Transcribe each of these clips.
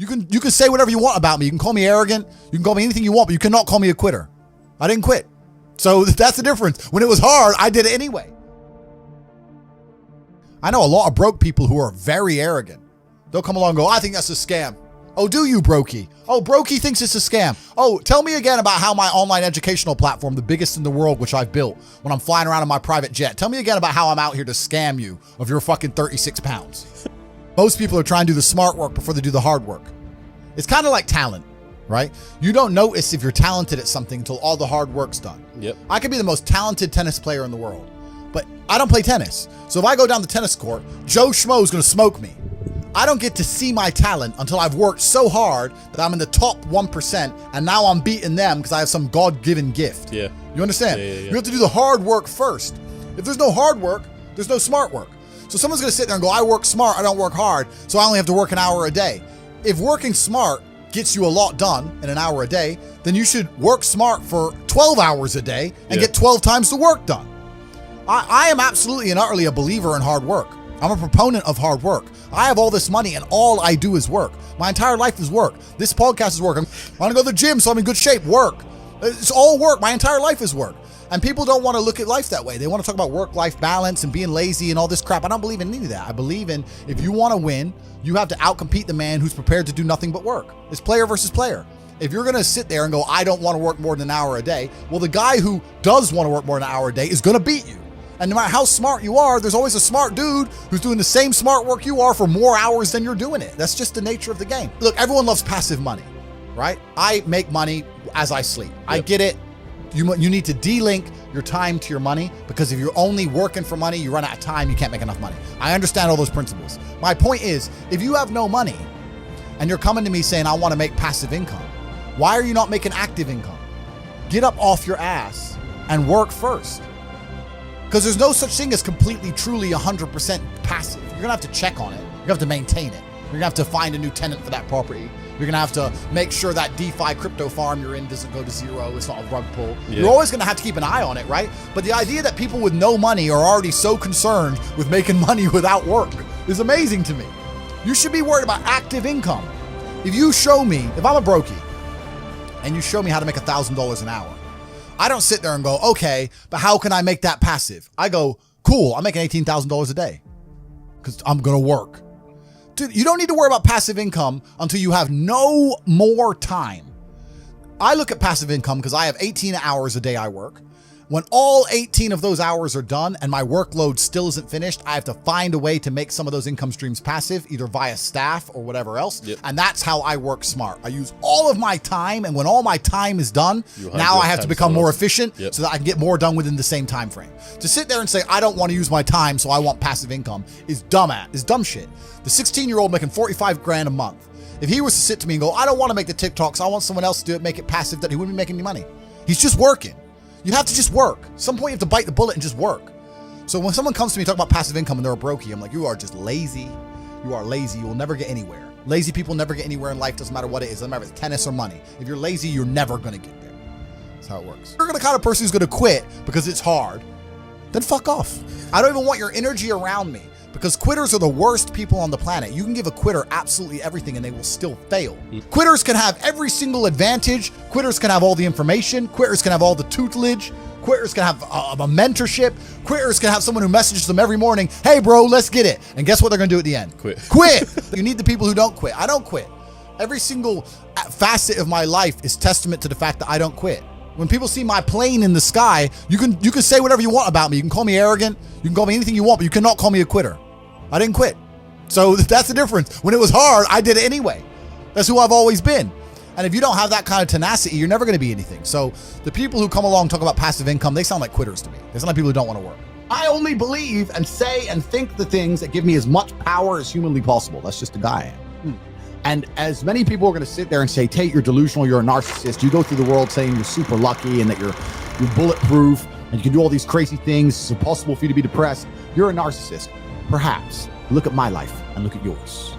You can say whatever you want about me. You can call me arrogant. You can call me anything you want, but you cannot call me a quitter. I didn't quit. So that's the difference. When it was hard, I did it anyway. I know a lot of broke people who are very arrogant. They'll come along and go, I think that's a scam. Oh, do you, Brokey? Oh, Brokey thinks it's a scam. Oh, tell me again about how my online educational platform, the biggest in the world, which I've built when I'm flying around in my private jet. Tell me again about how I'm out here to scam you of your fucking 36 pounds. Most people are trying to do the smart work before they do the hard work. It's kind of like talent, right? You don't notice if you're talented at something until all the hard work's done. Yep. I could be the most talented tennis player in the world, but I don't play tennis. So if I go down the tennis court, Joe Schmo is going to smoke me. I don't get to see my talent until I've worked so hard that I'm in the top 1%, and now I'm beating them because I have some God-given gift. Yeah. You understand? Yeah. You have to do the hard work first. If there's no hard work, there's no smart work. So someone's going to sit there and go, I work smart, I don't work hard, so I only have to work an hour a day. If working smart gets you a lot done in an hour a day, then you should work smart for 12 hours a day and get 12 times the work done. I am absolutely and utterly a believer in hard work. I'm a proponent of hard work. I have all this money and all I do is work. My entire life is work. This podcast is work. I want to go to the gym so I'm in good shape. Work. It's all work. My entire life is work. And people don't want to look at life that way. They want to talk about work-life balance and being lazy and all this crap. I don't believe in any of that. I believe in if you want to win, you have to outcompete the man who's prepared to do nothing but work. It's player versus player. If you're going to sit there and go, I don't want to work more than an hour a day, well, the guy who does want to work more than an hour a day is going to beat you. And no matter how smart you are, there's always a smart dude who's doing the same smart work you are for more hours than you're doing it. That's just the nature of the game. Look, everyone loves passive money, right? I make money as I sleep. Yep. I get it. You need to de-link your time to your money, because if you're only working for money, you run out of time, you can't make enough money. I understand all those principles. My point is, if you have no money and you're coming to me saying, I want to make passive income, why are you not making active income? Get up off your ass and work first. Because there's no such thing as completely, truly 100% passive. You're going to have to check on it. You're going to have to maintain it. You're going to have to find a new tenant for that property. You're going to have to make sure that DeFi crypto farm you're in doesn't go to zero. It's not a rug pull. Yeah. You're always going to have to keep an eye on it, right? But the idea that people with no money are already so concerned with making money without work is amazing to me. You should be worried about active income. If you show me, if I'm a brokey, and you show me how to make $1,000 an hour, I don't sit there and go, okay, but how can I make that passive? I go, cool, I'm making $18,000 a day because I'm going to work. Dude, you don't need to worry about passive income until you have no more time. I look at passive income because I have 18 hours a day I work. When all 18 of those hours are done and my workload still isn't finished, I have to find a way to make some of those income streams passive, either via staff or whatever else. Yep. And that's how I work smart. I use all of my time, and when all my time is done, now I have to become more efficient so that I can get more done within the same time frame. To sit there and say, I don't want to use my time, so I want passive income is dumb shit. The 16-year-old making 45 grand a month, if he was to sit to me and go, I don't want to make the TikToks, I want someone else to do it, make it passive, that he wouldn't be making any money. He's just working. You have to just work. At some point you have to bite the bullet and just work. So when someone comes to me talking about passive income and they're a brokey, I'm like, you are just lazy. You are lazy. You will never get anywhere. Lazy people never get anywhere in life. Doesn't matter what it is. Doesn't matter if it's tennis or money. If you're lazy, you're never going to get there. That's how it works. If you're the kind of person who's going to quit because it's hard, then fuck off. I don't even want your energy around me, because quitters are the worst people on the planet. You can give a quitter absolutely everything and they will still fail. Quitters can have every single advantage. Quitters can have all the information. Quitters can have all the tutelage. Quitters can have a mentorship. Quitters can have someone who messages them every morning, hey bro, let's get it. And guess what they're gonna do at the end? Quit. You need the people who don't quit. I don't quit. Every single facet of my life is testament to the fact that I don't quit. When people see my plane in the sky, you can say whatever you want about me. You can call me arrogant. You can call me anything you want, but you cannot call me a quitter. I didn't quit. So that's the difference. When it was hard, I did it anyway. That's who I've always been. And if you don't have that kind of tenacity, you're never going to be anything. So the people who come along and talk about passive income, they sound like quitters to me. They sound like people who don't want to work. I only believe and say and think the things that give me as much power as humanly possible. That's just the guy I am. And as many people are going to sit there and say, Tate, you're delusional, you're a narcissist. You go through the world saying you're super lucky and that you're bulletproof and you can do all these crazy things. It's impossible for you to be depressed. You're a narcissist. Perhaps. Look at my life and look at yours.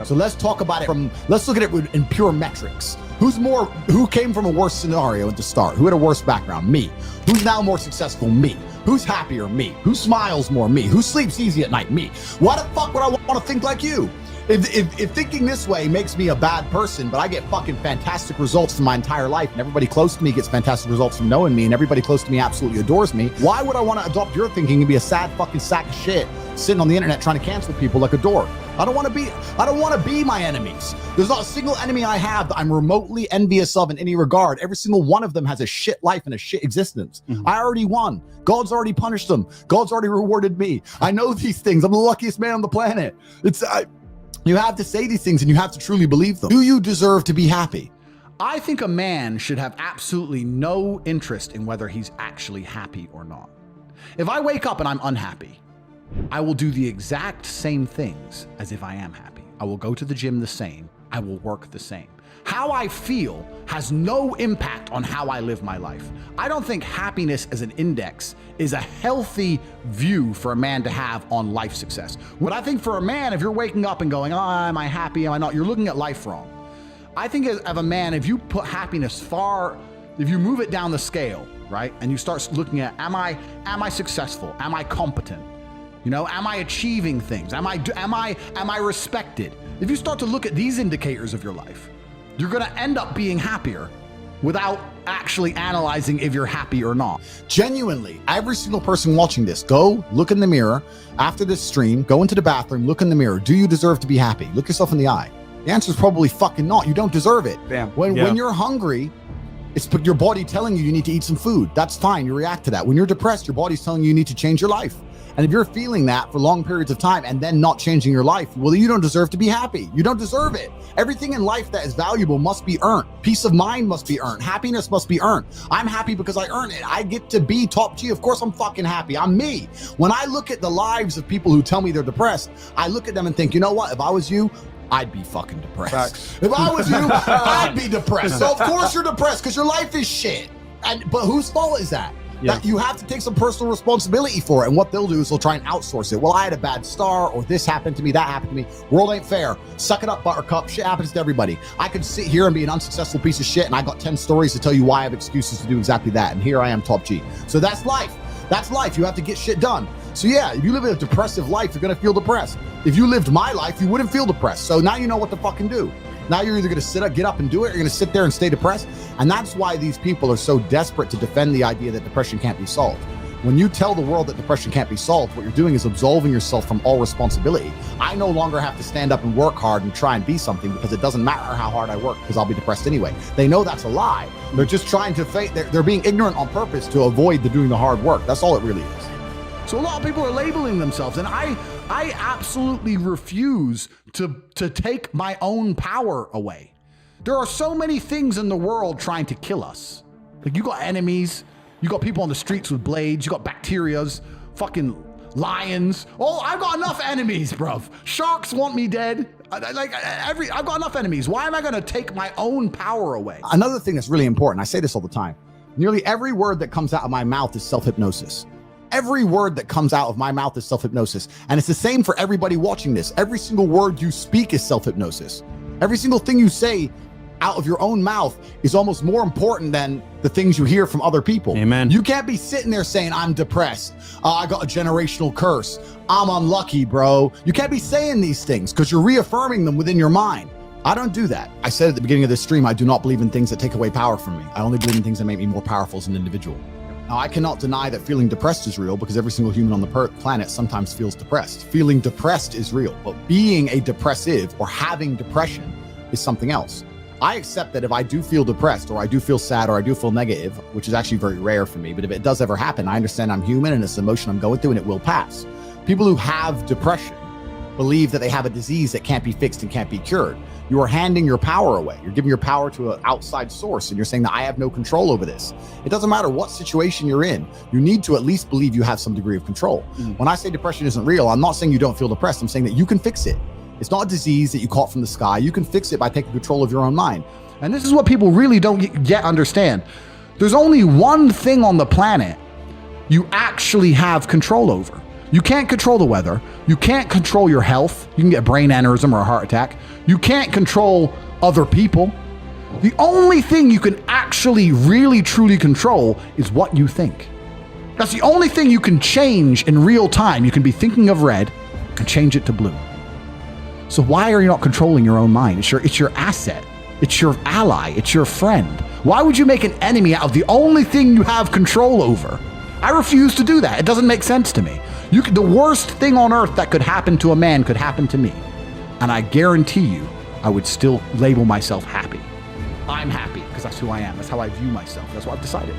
So let's talk about it let's look at it in pure metrics. Who came from a worse scenario at the start? Who had a worse background? Me. Who's now more successful? Me. Who's happier? Me. Who smiles more? Me. Who sleeps easy at night? Me. Why the fuck would I want to think like you? If thinking this way makes me a bad person, but I get fucking fantastic results from my entire life, and everybody close to me gets fantastic results from knowing me, and everybody close to me absolutely adores me, why would I want to adopt your thinking and be a sad fucking sack of shit sitting on the internet trying to cancel people like a dork? I don't want to be my enemies. There's not a single enemy I have that I'm remotely envious of in any regard. Every single one of them has a shit life and a shit existence. I already won. God's already punished them. God's already rewarded me. I know these things. I'm the luckiest man on the planet. You have to say these things and you have to truly believe them. Do you deserve to be happy? I think a man should have absolutely no interest in whether he's actually happy or not. If I wake up and I'm unhappy, I will do the exact same things as if I am happy. I will go to the gym the same. I will work the same. How I feel has no impact on how I live my life. I don't think happiness as an index is a healthy view for a man to have on life success. What I think for a man, if you're waking up and going, oh, am I happy, am I not? You're looking at life wrong. I think of a man, if you put happiness if you move it down the scale, right? And you start looking at, am I successful? Am I competent? Am I achieving things? Am I respected? If you start to look at these indicators of your life, you're going to end up being happier without actually analyzing if you're happy or not. Genuinely, every single person watching this, go look in the mirror after this stream, go into the bathroom, look in the mirror. Do you deserve to be happy? Look yourself in the eye. The answer is probably fucking not. You don't deserve it. When you're hungry, it's your body telling you need to eat some food. That's fine. You react to that. When you're depressed, your body's telling you need to change your life. And if you're feeling that for long periods of time and then not changing your life, well, you don't deserve to be happy. You don't deserve it. Everything in life that is valuable must be earned. Peace of mind must be earned. Happiness must be earned. I'm happy because I earn it. I get to be top G. Of course I'm fucking happy. I'm me. When I look at the lives of people who tell me they're depressed, I look at them and think, you know what? If I was you, I'd be fucking depressed. Facts. If I was you, I'd be depressed. So of course you're depressed because your life is shit. But whose fault is that? That you have to take some personal responsibility for it. And what they'll do is they'll try and outsource it. Well, I had a bad start, or this happened to me, that happened to me. World ain't fair. Suck it up, buttercup. Shit happens to everybody. I could sit here and be an unsuccessful piece of shit, and I got 10 stories to tell you why I have excuses to do exactly that. And here I am, top G. So that's life. That's life. You have to get shit done. So yeah, if you live a depressive life, you're gonna feel depressed. If you lived my life, you wouldn't feel depressed. So now you know what to fucking do. Now you're either going to get up and do it, or you're going to sit there and stay depressed. And that's why these people are so desperate to defend the idea that depression can't be solved. When you tell the world that depression can't be solved, what you're doing is absolving yourself from all responsibility. I no longer have to stand up and work hard and try and be something because it doesn't matter how hard I work because I'll be depressed anyway. They know that's a lie. They're just trying to they're being ignorant on purpose to avoid doing the hard work. That's all it really is. So a lot of people are labeling themselves, and I absolutely refuse to take my own power away. There are so many things in the world trying to kill us. Like, you got enemies, you got people on the streets with blades, you got bacterias, fucking lions. Oh, I've got enough enemies, bruv. Sharks want me dead. I've got enough enemies. Why am I going to take my own power away? Another thing that's really important, I say this all the time. Nearly every word that comes out of my mouth is self-hypnosis. Every word that comes out of my mouth is self-hypnosis. And it's the same for everybody watching this. Every single word you speak is self-hypnosis. Every single thing you say out of your own mouth is almost more important than the things you hear from other people. Amen. You can't be sitting there saying, I'm depressed. I got a generational curse. I'm unlucky, bro. You can't be saying these things because you're reaffirming them within your mind. I don't do that. I said at the beginning of this stream, I do not believe in things that take away power from me. I only believe in things that make me more powerful as an individual. Now, I cannot deny that feeling depressed is real because every single human on the planet sometimes feels depressed. Feeling depressed is real, but being a depressive or having depression is something else. I accept that if I do feel depressed or I do feel sad or I do feel negative, which is actually very rare for me, but if it does ever happen, I understand I'm human and it's an emotion I'm going through and it will pass. People who have depression believe that they have a disease that can't be fixed and can't be cured. You are handing your power away. You're giving your power to an outside source and you're saying that I have no control over this. It doesn't matter what situation you're in. You need to at least believe you have some degree of control. When I say depression isn't real, I'm not saying you don't feel depressed. I'm saying that you can fix it. It's not a disease that you caught from the sky. You can fix it by taking control of your own mind. And this is what people really don't yet understand. There's only one thing on the planet you actually have control over. You can't control the weather. You can't control your health. You can get a brain aneurysm or a heart attack. You can't control other people. The only thing you can actually really truly control is what you think. That's the only thing you can change in real time. You can be thinking of red and change it to blue. So why are you not controlling your own mind? It's your asset. It's your ally. It's your friend. Why would you make an enemy out of the only thing you have control over? I refuse to do that. It doesn't make sense to me. The worst thing on earth that could happen to a man could happen to me. And I guarantee you, I would still label myself happy. I'm happy because that's who I am. That's how I view myself. That's what I've decided.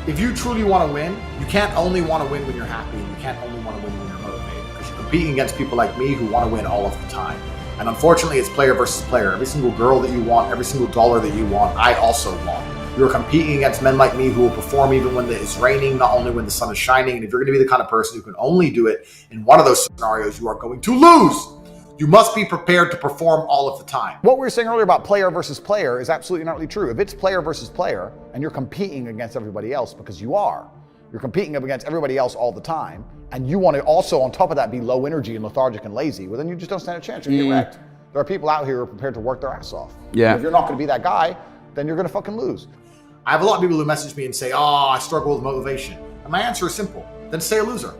If you truly want to win, you can't only want to win when you're happy, and you can't only want to win when you're motivated, because you're competing against people like me who want to win all of the time. And unfortunately, it's player versus player. Every single girl that you want, every single dollar that you want, I also want. You're competing against men like me who will perform even when it's raining, not only when the sun is shining. And if you're going to be the kind of person who can only do it in one of those scenarios, you are going to lose. You must be prepared to perform all of the time. What we were saying earlier about player versus player is absolutely not really true. If it's player versus player and you're competing against everybody else, because you're competing against everybody else all the time, and you want to also on top of that be low energy and lethargic and lazy, well then you just don't stand a chance. You're wrecked. There are people out here who are prepared to work their ass off. Yeah. And if you're not going to be that guy, then you're going to fucking lose. I have a lot of people who message me and say, I struggle with motivation. And my answer is simple. Then stay a loser.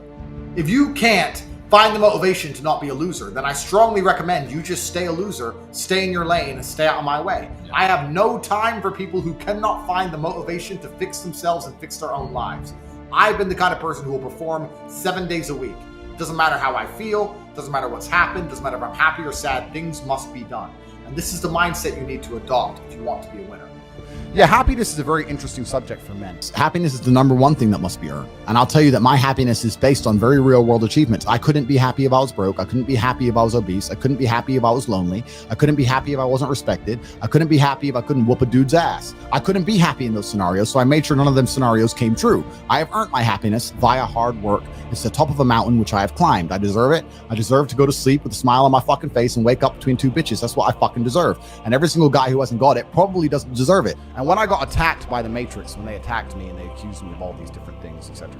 If you can't find the motivation to not be a loser, then I strongly recommend you just stay a loser, stay in your lane, and stay out of my way. I have no time for people who cannot find the motivation to fix themselves and fix their own lives. I've been the kind of person who will perform 7 days a week. Doesn't matter how I feel, doesn't matter what's happened, doesn't matter if I'm happy or sad, things must be done. And this is the mindset you need to adopt if you want to be a winner. Yeah, happiness is a very interesting subject for men. Happiness is the number one thing that must be earned. And I'll tell you that my happiness is based on very real world achievements. I couldn't be happy if I was broke. I couldn't be happy if I was obese. I couldn't be happy if I was lonely. I couldn't be happy if I wasn't respected. I couldn't be happy if I couldn't whoop a dude's ass. I couldn't be happy in those scenarios, so I made sure none of them scenarios came true. I have earned my happiness via hard work. It's the top of a mountain which I have climbed. I deserve it. I deserve to go to sleep with a smile on my fucking face and wake up between two bitches. That's what I fucking deserve. And every single guy who hasn't got it probably doesn't deserve it. And when I got attacked by the Matrix, when they attacked me and they accused me of all these different things, etc.,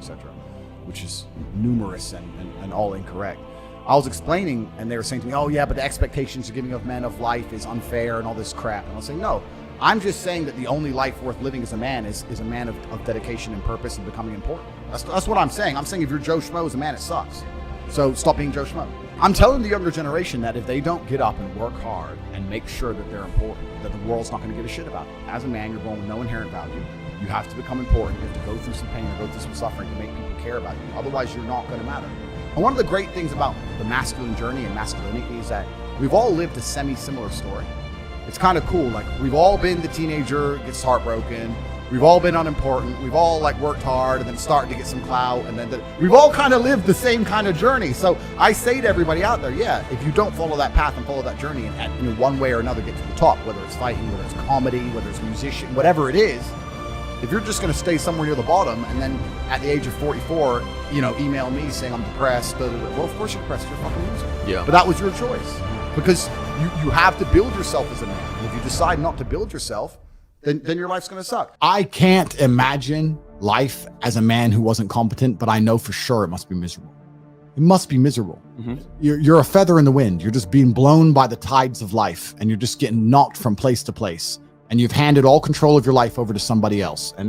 which is numerous and all incorrect, I was explaining, and they were saying to me, oh yeah, but the expectations you're giving of men of life is unfair and all this crap. And I was saying, no, I'm just saying that the only life worth living as a man is a man of dedication and purpose and becoming important. That's what I'm saying. I'm saying if you're Joe Schmo as a man, it sucks. So stop being Joe Schmo. I'm telling the younger generation that if they don't get up and work hard and make sure that they're important, that the world's not going to give a shit about them. As a man, you're born with no inherent value. You have to become important. You have to go through some pain or go through some suffering to make people care about you. Otherwise, you're not going to matter. And one of the great things about the masculine journey and masculinity is that we've all lived a semi-similar story. It's kind of cool. Like, we've all been the teenager, gets heartbroken. We've all been unimportant. We've all worked hard and then starting to get some clout. And then we've all kind of lived the same kind of journey. So I say to everybody out there, yeah, if you don't follow that path and follow that journey and one way or another get to the top, whether it's fighting, whether it's comedy, whether it's musician, whatever it is, if you're just going to stay somewhere near the bottom and then at the age of 44, email me saying I'm depressed, well, of course you're depressed. You're a fucking loser. Yeah. But that was your choice because you have to build yourself as a man. And if you decide not to build yourself, then your life's going to suck. I can't imagine life as a man who wasn't competent, but I know for sure it must be miserable. It must be miserable. Mm-hmm. You're a feather in the wind. You're just being blown by the tides of life, and you're just getting knocked from place to place. And you've handed all control of your life over to somebody else. And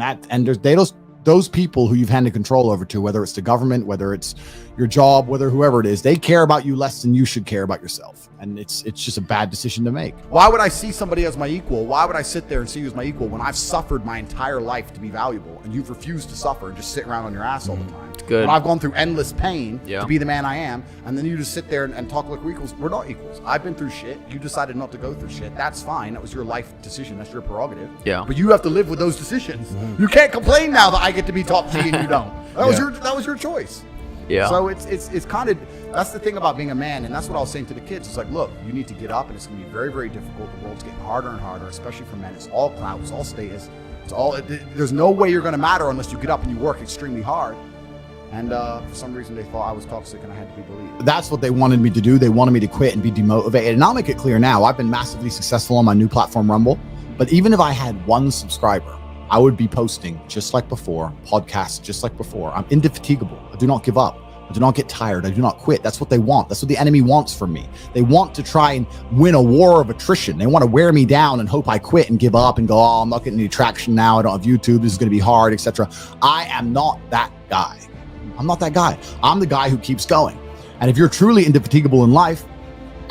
those people who you've handed control over to, whether it's the government, whether it's your job, whether whoever it is, they care about you less than you should care about yourself. And it's just a bad decision to make. Why would I see somebody as my equal? Why would I sit there and see you as my equal when I've suffered my entire life to be valuable and you've refused to suffer and just sit around on your ass all the time? Good. When I've gone through endless pain to be the man I am, and then you just sit there and talk like we're equals. We're not equals. I've been through shit. You decided not to go through shit. That's fine. That was your life decision. That's your prerogative. Yeah. But you have to live with those decisions. Mm-hmm. You can't complain now that I get to be top T and you don't. That was your choice. Yeah. So it's kind of, that's the thing about being a man, and that's what I was saying to the kids. It's like, look, you need to get up, and it's going to be very, very difficult. The world's getting harder and harder, especially for men. It's all clout. It's all status. There's no way you're going to matter unless you get up and you work extremely hard. And for some reason, they thought I was toxic and I had to be deleted. That's what they wanted me to do. They wanted me to quit and be demotivated. And I'll make it clear now, I've been massively successful on my new platform, Rumble. But even if I had one subscriber, I would be posting just like before, podcasts just like before. I'm indefatigable. I do not give up. I do not get tired. I do not quit. That's what they want. That's what the enemy wants from me. They want to try and win a war of attrition. They want to wear me down and hope I quit and give up and go, oh, I'm not getting any traction now. I don't have YouTube. This is going to be hard, etc. I am not that guy. I'm not that guy. I'm the guy who keeps going. And if you're truly indefatigable in life,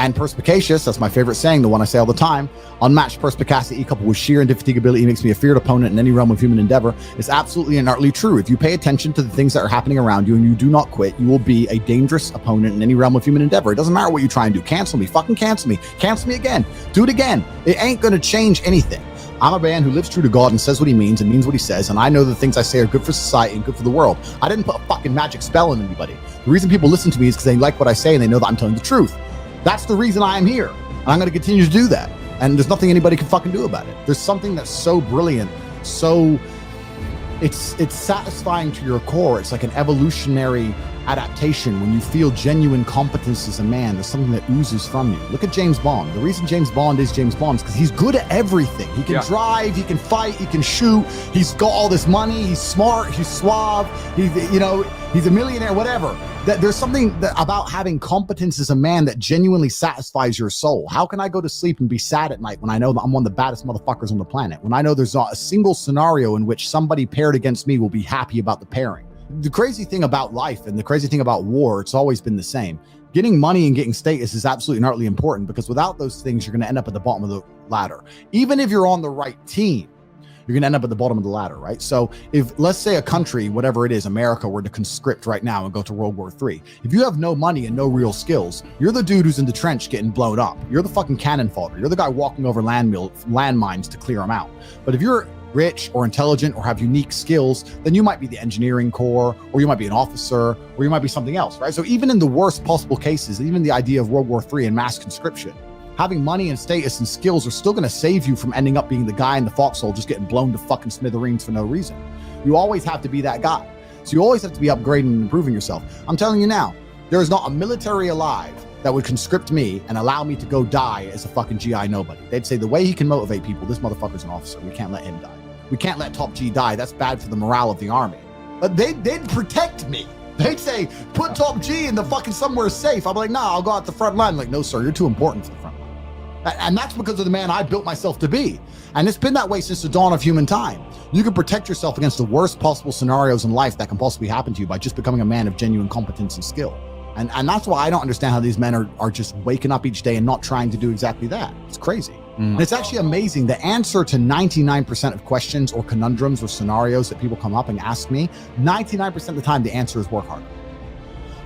And perspicacious, that's my favorite saying, the one I say all the time. Unmatched perspicacity coupled with sheer indefatigability makes me a feared opponent in any realm of human endeavor. It's absolutely and utterly true. If you pay attention to the things that are happening around you and you do not quit, you will be a dangerous opponent in any realm of human endeavor. It doesn't matter what you try and do. Cancel me, fucking cancel me. Cancel me again. Do it again. It ain't gonna change anything. I'm a man who lives true to God and says what he means and means what he says, and I know the things I say are good for society and good for the world. I didn't put a fucking magic spell on anybody. The reason people listen to me is because they like what I say and they know that I'm telling the truth. That's the reason I am here, and I'm going to continue to do that. And there's nothing anybody can fucking do about it. There's something that's so brilliant, so it's satisfying to your core. It's like an evolutionary adaptation when you feel genuine competence as a man. There's something that oozes from you. Look at James Bond. The reason James Bond is James Bond is because he's good at everything. He can drive, he can fight, he can shoot. He's got all this money. He's smart. He's suave. He's a millionaire. Whatever. There's something about having competence as a man that genuinely satisfies your soul. How can I go to sleep and be sad at night when I know that I'm one of the baddest motherfuckers on the planet? When I know there's not a single scenario in which somebody paired against me will be happy about the pairing. The crazy thing about life and the crazy thing about war, it's always been the same. Getting money and getting status is absolutely and utterly important, because without those things, you're going to end up at the bottom of the ladder. Even if you're on the right team, you're going to end up at the bottom of the ladder, right? So if, let's say, a country, whatever it is, America, were to conscript right now and go to World War III, if you have no money and no real skills, you're the dude who's in the trench getting blown up. You're the fucking cannon fodder. You're the guy walking over landmines to clear them out. But if you're rich or intelligent or have unique skills, then you might be the engineering corps, or you might be an officer, or you might be something else, right? So even in the worst possible cases, even the idea of World War III and mass conscription, having money and status and skills are still going to save you from ending up being the guy in the foxhole just getting blown to fucking smithereens for no reason. You always have to be that guy. So you always have to be upgrading and improving yourself. I'm telling you now, there is not a military alive that would conscript me and allow me to go die as a fucking GI nobody. They'd say the way he can motivate people, this motherfucker's an officer. We can't let him die. We can't let Top G die. That's bad for the morale of the army. But they'd protect me. They'd say, put Top G in the fucking somewhere safe. I'm like, nah, I'll go out the front line. Like, no, sir, you're too important for the front line. And that's because of the man I built myself to be. And it's been that way since the dawn of human time. You can protect yourself against the worst possible scenarios in life that can possibly happen to you by just becoming a man of genuine competence and skill. And that's why I don't understand how these men are just waking up each day and not trying to do exactly that. It's crazy. And it's actually amazing. The answer to 99% of questions or conundrums or scenarios that people come up and ask me, 99% of the time, the answer is work harder.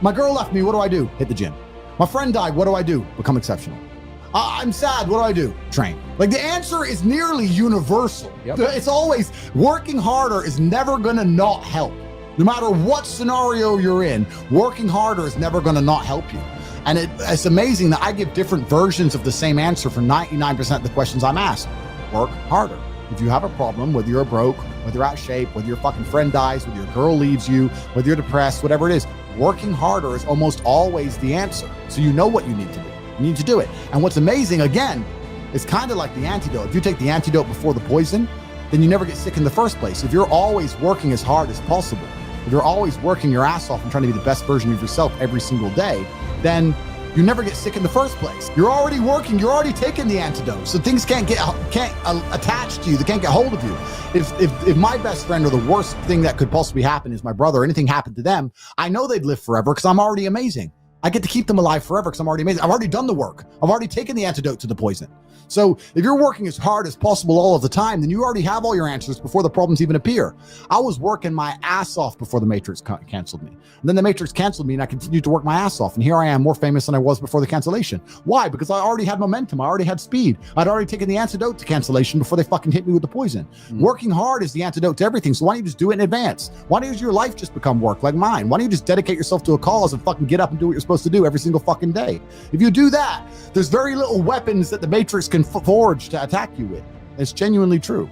My girl left me. What do I do? Hit the gym. My friend died. What do I do? Become exceptional. I'm sad. What do I do? Train. Like, the answer is nearly universal. Yep. It's always working harder is never going to not help. No matter what scenario you're in, working harder is never going to not help you. And it's amazing that I give different versions of the same answer for 99% of the questions I'm asked. Work harder. If you have a problem, whether you're broke, whether you're out of shape, whether your fucking friend dies, whether your girl leaves you, whether you're depressed, whatever it is, working harder is almost always the answer. So you know what you need to do. You need to do it. And what's amazing, again, is kind of like the antidote. If you take the antidote before the poison, then you never get sick in the first place. If you're always working as hard as possible, if you're always working your ass off and trying to be the best version of yourself every single day, then you never get sick in the first place. You're already working, you're already taking the antidote, so things can't attach to you, they can't get hold of you. If my best friend or the worst thing that could possibly happen is my brother, or anything happened to them, I know they'd live forever because I'm already amazing. I get to keep them alive forever because I'm already amazing. I've already done the work. I've already taken the antidote to the poison. So if you're working as hard as possible all of the time, then you already have all your answers before the problems even appear. I was working my ass off before the Matrix canceled me. And then the Matrix canceled me and I continued to work my ass off. And here I am, more famous than I was before the cancellation. Why? Because I already had momentum. I already had speed. I'd already taken the antidote to cancellation before they fucking hit me with the poison. Working hard is the antidote to everything. So why don't you just do it in advance? Why don't your life just become work like mine? Why don't you just dedicate yourself to a cause and fucking get up and do what you're supposed to do every single fucking day? If you do that, there's very little weapons that the Matrix can forge to attack you with. It's genuinely true.